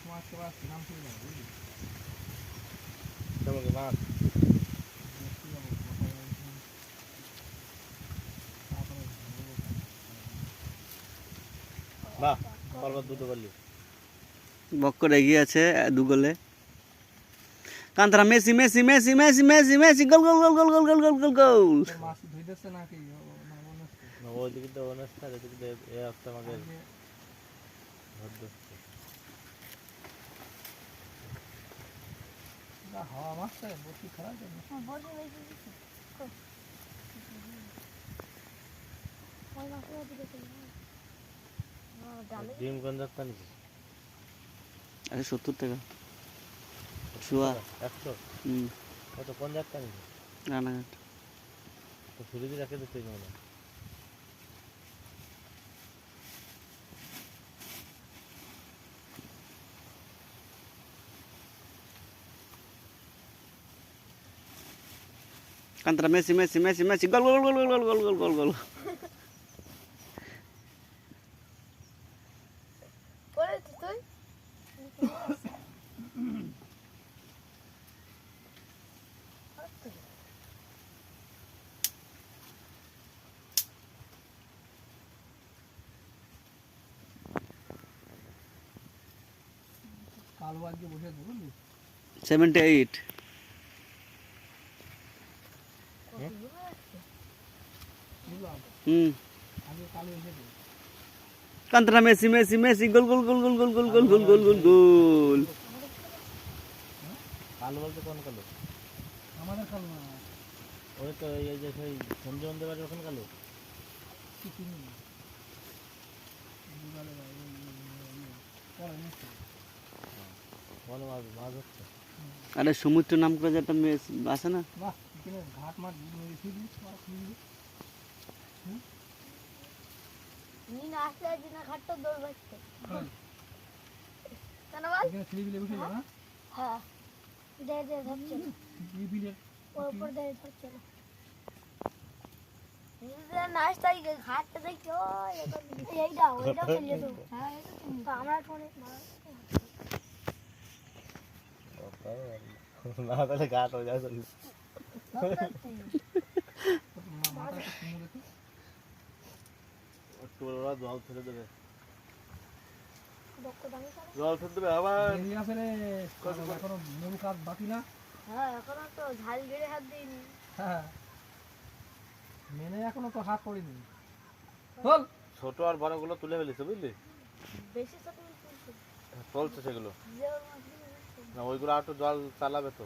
মাছ বাহ পর্বত দুটো করলি বক্কর এগিয়ে আছে 2 গোলে। কান্তরা Messi Messi Messi Messi Messi Messi goal goal goal goal goal goal goal goal goal. মাছ ধুইতেছে নাকি ওইদিকে তো অনুষ্ঠান এদিকে এ একটা আমাদের হাওয়া মাছটা বসি খারাপ ডিম কোন যাত্রা নাকি আরে 70 টাকা শুয়া 100 কত কোন যাত্রা নাকি রানাঘাট। তো ফ্রিজে রেখে দিতে মনে কান্তরা Messi Messi Messi Messi goal goal goal goal goal goal goal goal. কালো আজকে বসে আছে বুঝলি 78 আগে কালো এসেছে কান্তরা Messi Messi Messi goal goal goal goal goal goal goal goal goal goal goal. কালো বলতে কোন কালো আমাদের কালো না ওই তো এই যে সেই সঞ্জয় বন্ধের বাড়ি ওখানে কালো মনে মাছ মাছ হচ্ছে আরে সমুদ্র নাম করে যে একটা আছে না বাহ ঘাট মাঠ না তাহলে ঘাট হয়ে যায় জল ছেড়ে দেবে জল ছেড়ে দেবে আবার এখনো মূল কাজ বাকি না হ্যাঁ মেনে এখনো তো হাত পড়িনি ছোট আর বড় গুলো তুলে ফেলেছে বুঝলি চলছে সেগুলো না ওইগুলো একটু জল চালাবে তো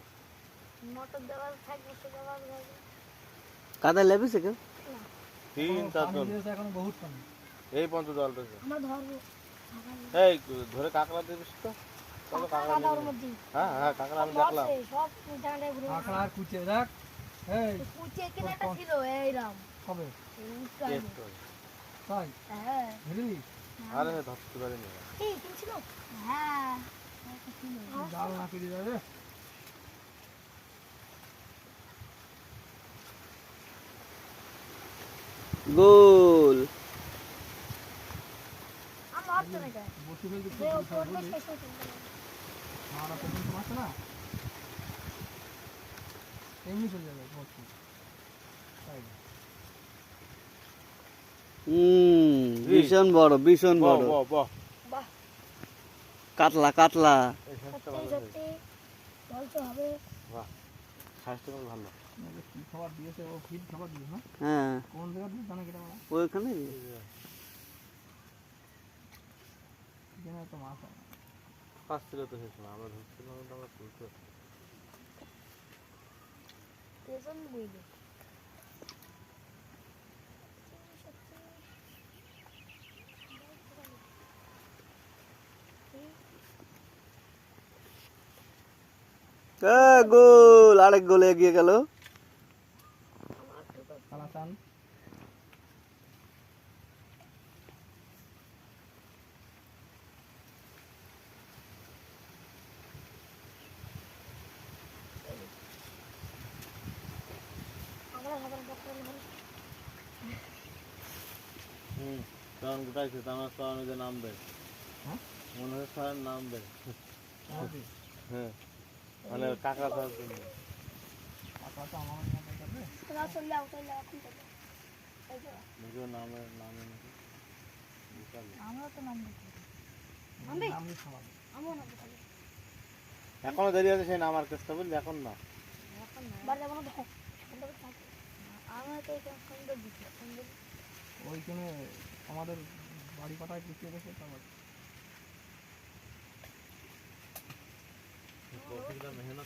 কাদা লেবেছে কেউ 3-4 জন এখন বহুত পানি এই পর্যন্ত জল রয়েছে এই ধরে কাঁকড়া দিবিস তো চলো কাঁকড়া হ্যাঁ হ্যাঁ কাঁকড়া আমি দেখলাম কাঁকড়া আর কুচে দেখ এই কবে তাই বুঝলি আরে ধরতে পারিনি জাল না কেটে যাবে গোল। বসে ফেলতে মাছ না এমনি চলে যাবে ভীষণ বড় ভীষণ বড় কাতলা কাতলা ভালো কি খাবার দিয়েছে ও ফিড খাবার দিয়েছে না হ্যাঁ কোন জায়গা দিয়ে জানা কেটে বলা ওইখানে তো মাছ পাঁচ ছিল তো সেই সময় আমরা ধরছিলাম আমরা তুলতে গোল আরেক গোল এগিয়ে গেল কালাচান তখন গোটাইছে আমার তো অনুযায়ী নাম দেয় মনে হয় স্যার নামবে। আমাকে হ্যাঁ মানে কাঁকড়া ধরার জন্য। টাকা তো আমার মতো যাবে নিজেও নামে নামে নাকি বিকালে। নাম দিয়ে খাওয়াবে এখনো দেরি আছে সেই নামার চেষ্টা বুঝলি, এখন না। ওইখানে আমাদের বাড়ি পাঠায় পিছিয়ে বসে তারপর মেহনত